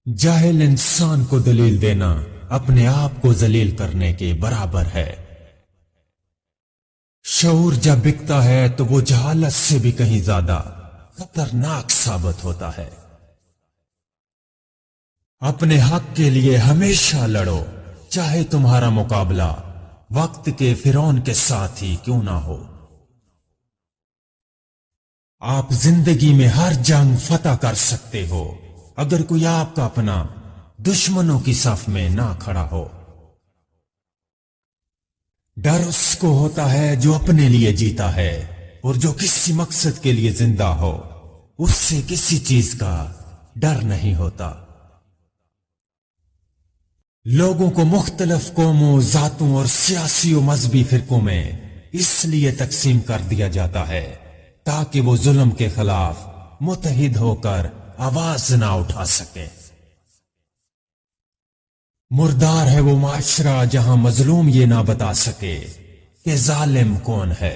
جاہل انسان کو دلیل دینا اپنے آپ کو ذلیل کرنے کے برابر ہے۔ شعور جب بکتا ہے تو وہ جہالت سے بھی کہیں زیادہ خطرناک ثابت ہوتا ہے۔ اپنے حق کے لیے ہمیشہ لڑو، چاہے تمہارا مقابلہ وقت کے فرعون کے ساتھ ہی کیوں نہ ہو۔ آپ زندگی میں ہر جنگ فتح کر سکتے ہو اگر کوئی آپ کا اپنا دشمنوں کی صف میں نہ کھڑا ہو۔ ڈر اس کو ہوتا ہے جو اپنے لیے جیتا ہے، اور جو کسی مقصد کے لیے زندہ ہو اس سے کسی چیز کا ڈر نہیں ہوتا۔ لوگوں کو مختلف قوموں، ذاتوں اور سیاسی و مذہبی فرقوں میں اس لیے تقسیم کر دیا جاتا ہے تاکہ وہ ظلم کے خلاف متحد ہو کر آواز نہ اٹھا سکے۔ مردار ہے وہ معاشرہ جہاں مظلوم یہ نہ بتا سکے کہ ظالم کون ہے۔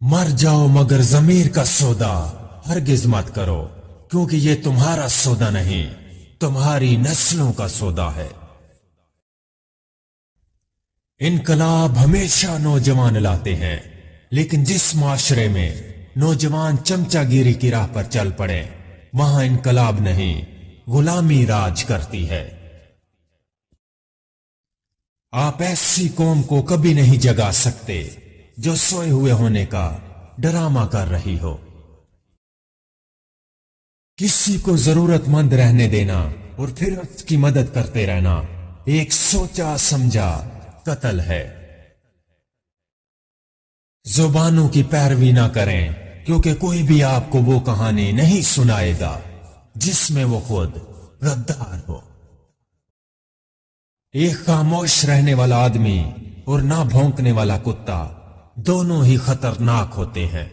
مر جاؤ مگر ضمیر کا سودا ہرگز مت کرو، کیونکہ یہ تمہارا سودا نہیں، تمہاری نسلوں کا سودا ہے۔ انقلاب ہمیشہ نوجوان لاتے ہیں، لیکن جس معاشرے میں نوجوان چمچہ گیری کی راہ پر چل پڑے وہاں انقلاب نہیں، غلامی راج کرتی ہے۔ آپ ایسی قوم کو کبھی نہیں جگا سکتے جو سوئے ہوئے ہونے کا ڈرامہ کر رہی ہو۔ کسی کو ضرورت مند رہنے دینا اور پھر اس کی مدد کرتے رہنا ایک سوچا سمجھا قتل ہے۔ زبانوں کی پیروی نہ کریں، کیونکہ کوئی بھی آپ کو وہ کہانی نہیں سنائے گا جس میں وہ خود غدار ہو۔ ایک خاموش رہنے والا آدمی اور نہ بھونکنے والا کتا دونوں ہی خطرناک ہوتے ہیں۔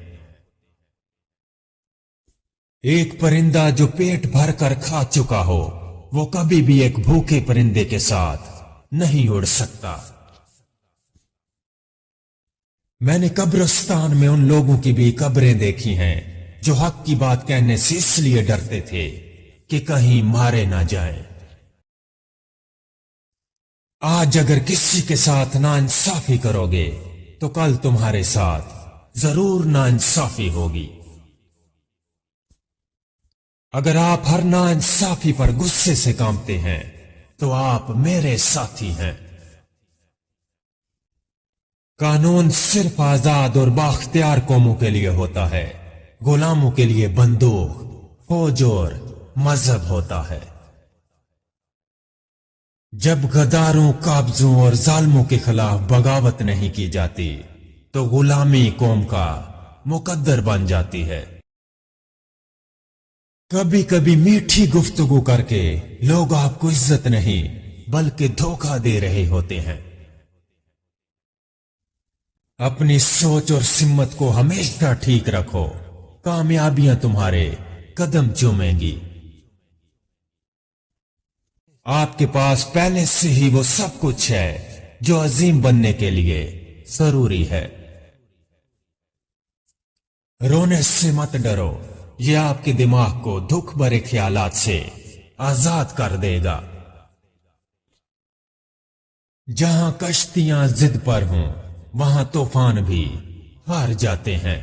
ایک پرندہ جو پیٹ بھر کر کھا چکا ہو وہ کبھی بھی ایک بھوکے پرندے کے ساتھ نہیں اڑ سکتا۔ میں نے قبرستان میں ان لوگوں کی بھی قبریں دیکھی ہیں جو حق کی بات کہنے سے اس لیے ڈرتے تھے کہ کہیں مارے نہ جائیں۔ آج اگر کسی کے ساتھ ناانصافی کرو گے تو کل تمہارے ساتھ ضرور ناانصافی ہوگی۔ اگر آپ ہر ناانصافی پر غصے سے کانپتے ہیں تو آپ میرے ساتھی ہیں۔ قانون صرف آزاد اور بااختیار قوموں کے لیے ہوتا ہے، غلاموں کے لیے بندوق، فوج اور مذہب ہوتا ہے۔ جب غداروں، قابضوں اور ظالموں کے خلاف بغاوت نہیں کی جاتی تو غلامی قوم کا مقدر بن جاتی ہے۔ کبھی کبھی میٹھی گفتگو کر کے لوگ آپ کو عزت نہیں بلکہ دھوکہ دے رہے ہوتے ہیں۔ اپنی سوچ اور سمت کو ہمیشہ ٹھیک رکھو، کامیابیاں تمہارے قدم چومیں گی۔ آپ کے پاس پہلے سے ہی وہ سب کچھ ہے جو عظیم بننے کے لیے ضروری ہے۔ رونے سے مت ڈرو، یہ آپ کے دماغ کو دکھ بھرے خیالات سے آزاد کر دے گا۔ جہاں کشتیاں ضد پر ہوں وہاں طوفان بھی ہار جاتے ہیں۔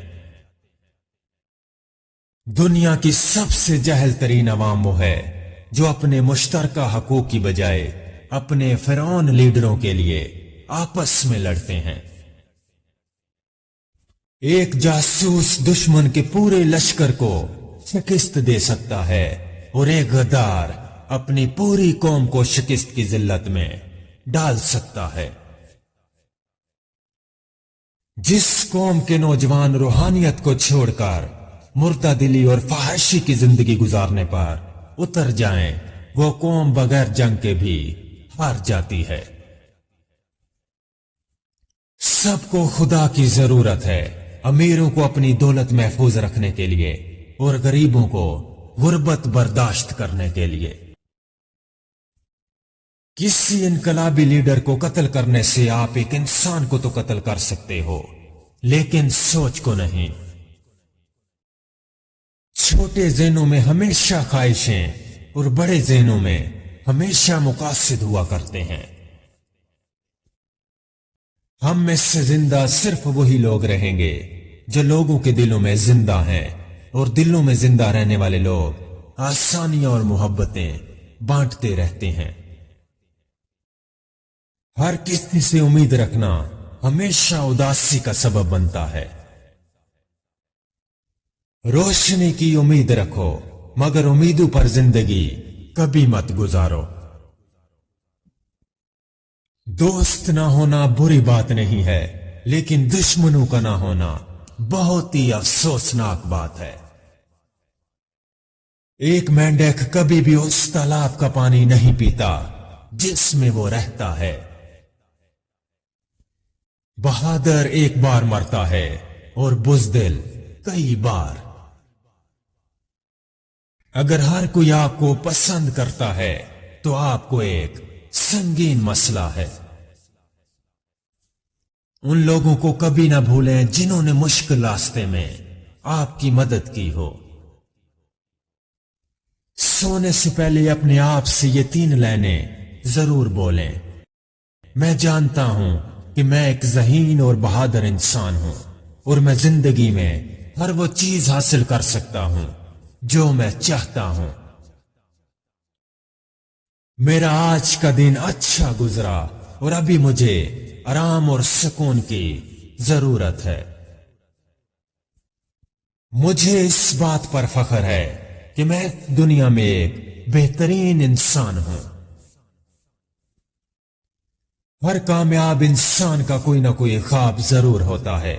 دنیا کی سب سے جاہل ترین عوام وہ ہے جو اپنے مشترکہ حقوق کی بجائے اپنے فرعون لیڈروں کے لیے آپس میں لڑتے ہیں۔ ایک جاسوس دشمن کے پورے لشکر کو شکست دے سکتا ہے اور ایک غدار اپنی پوری قوم کو شکست کی ذلت میں ڈال سکتا ہے۔ جس قوم کے نوجوان روحانیت کو چھوڑ کر مردہ دلی اور فحاشی کی زندگی گزارنے پر اتر جائیں وہ قوم بغیر جنگ کے بھی ہار جاتی ہے۔ سب کو خدا کی ضرورت ہے، امیروں کو اپنی دولت محفوظ رکھنے کے لیے اور غریبوں کو غربت برداشت کرنے کے لیے۔ کسی انقلابی لیڈر کو قتل کرنے سے آپ ایک انسان کو تو قتل کر سکتے ہو لیکن سوچ کو نہیں۔ چھوٹے ذہنوں میں ہمیشہ خواہشیں اور بڑے ذہنوں میں ہمیشہ مقاصد ہوا کرتے ہیں۔ ہم میں سے زندہ صرف وہی لوگ رہیں گے جو لوگوں کے دلوں میں زندہ ہیں، اور دلوں میں زندہ رہنے والے لوگ آسانیاں اور محبتیں بانٹتے رہتے ہیں۔ ہر کسی سے امید رکھنا ہمیشہ اداسی کا سبب بنتا ہے۔ روشنی کی امید رکھو، مگر امیدوں پر زندگی کبھی مت گزارو۔ دوست نہ ہونا بری بات نہیں ہے، لیکن دشمنوں کا نہ ہونا بہت ہی افسوسناک بات ہے۔ ایک مینڈک کبھی بھی اس تالاب کا پانی نہیں پیتا جس میں وہ رہتا ہے۔ بہادر ایک بار مرتا ہے اور بزدل کئی بار۔ اگر ہر کوئی آپ کو پسند کرتا ہے تو آپ کو ایک سنگین مسئلہ ہے۔ ان لوگوں کو کبھی نہ بھولیں جنہوں نے مشکل راستے میں آپ کی مدد کی ہو۔ سونے سے پہلے اپنے آپ سے یہ 3 لائنیں ضرور بولیں: میں جانتا ہوں کہ میں ایک ذہین اور بہادر انسان ہوں، اور میں زندگی میں ہر وہ چیز حاصل کر سکتا ہوں جو میں چاہتا ہوں۔ میرا آج کا دن اچھا گزرا اور ابھی مجھے آرام اور سکون کی ضرورت ہے۔ مجھے اس بات پر فخر ہے کہ میں دنیا میں ایک بہترین انسان ہوں۔ ہر کامیاب انسان کا کوئی نہ کوئی خواب ضرور ہوتا ہے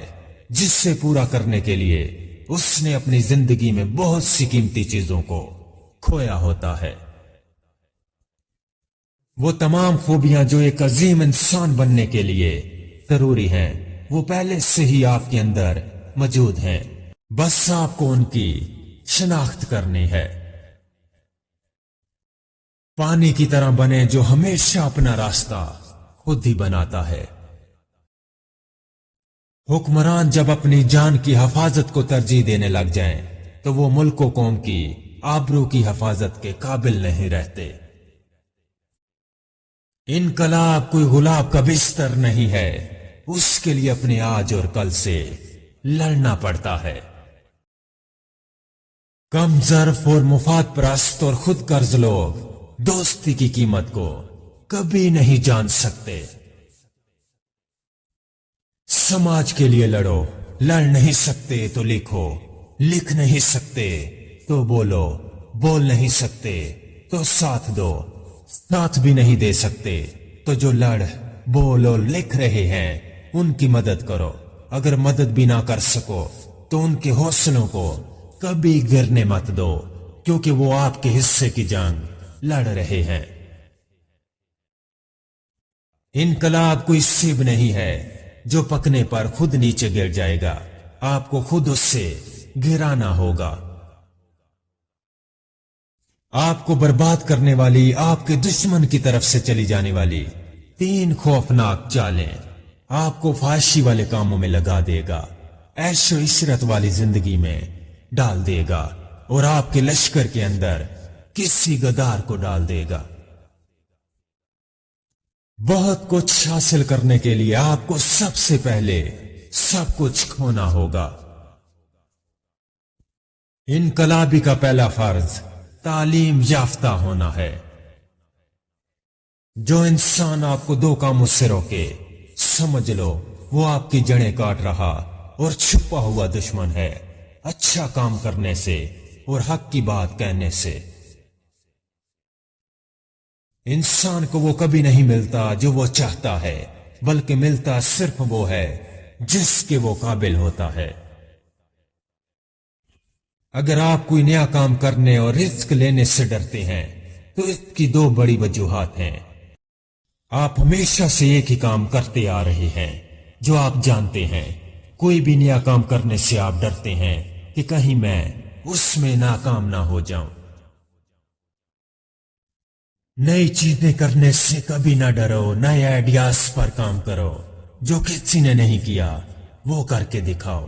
جس سے پورا کرنے کے لیے اس نے اپنی زندگی میں بہت سی قیمتی چیزوں کو کھویا ہوتا ہے۔ وہ تمام خوبیاں جو ایک عظیم انسان بننے کے لیے ضروری ہیں وہ پہلے سے ہی آپ کے اندر موجود ہیں، بس آپ کو ان کی شناخت کرنی ہے۔ پانی کی طرح بنے جو ہمیشہ اپنا راستہ خود ہی بناتا ہے۔ حکمران جب اپنی جان کی حفاظت کو ترجیح دینے لگ جائیں تو وہ ملک و قوم کی آبرو کی حفاظت کے قابل نہیں رہتے۔ انقلاب کوئی گلاب کا بستر نہیں ہے، اس کے لیے اپنے آج اور کل سے لڑنا پڑتا ہے۔ کم ظرف اور مفاد پرست اور خود قرض لوگ دوستی کی قیمت کو کبھی نہیں جان سکتے۔ سماج کے لیے لڑو، لڑ نہیں سکتے تو لکھو، لکھ نہیں سکتے تو بولو، بول نہیں سکتے تو ساتھ دو، ساتھ بھی نہیں دے سکتے تو جو لڑ بول اور لکھ رہے ہیں ان کی مدد کرو۔ اگر مدد بھی نہ کر سکو تو ان کے حوصلوں کو کبھی گرنے مت دو، کیونکہ وہ آپ کے حصے کی جنگ لڑ رہے ہیں۔ انقلاب کوئی سیب نہیں ہے جو پکنے پر خود نیچے گر جائے گا، آپ کو خود اس سے گرانا ہوگا۔ آپ کو برباد کرنے والی آپ کے دشمن کی طرف سے چلی جانے والی 3 خوفناک چالیں آپ کو فحاشی والے کاموں میں لگا دے گا، عیش و عشرت والی زندگی میں ڈال دے گا، اور آپ کے لشکر کے اندر کسی غدار کو ڈال دے گا۔ بہت کچھ حاصل کرنے کے لیے آپ کو سب سے پہلے سب کچھ کھونا ہوگا۔ انقلابی کا پہلا فرض تعلیم یافتہ ہونا ہے۔ جو انسان آپ کو 2 کاموں سے روکے، سمجھ لو وہ آپ کی جڑیں کاٹ رہا اور چھپا ہوا دشمن ہے، اچھا کام کرنے سے اور حق کی بات کہنے سے۔ انسان کو وہ کبھی نہیں ملتا جو وہ چاہتا ہے، بلکہ ملتا صرف وہ ہے جس کے وہ قابل ہوتا ہے۔ اگر آپ کوئی نیا کام کرنے اور رزق لینے سے ڈرتے ہیں تو اس کی 2 بڑی وجوہات ہیں۔ آپ ہمیشہ سے ایک ہی کام کرتے آ رہے ہیں جو آپ جانتے ہیں۔ کوئی بھی نیا کام کرنے سے آپ ڈرتے ہیں کہ کہیں میں اس میں ناکام نہ ہو جاؤں۔ نئی چیزیں کرنے سے کبھی نہ ڈرو، نئے آئیڈیاز پر کام کرو، جو کسی نے نہیں کیا وہ کر کے دکھاؤ۔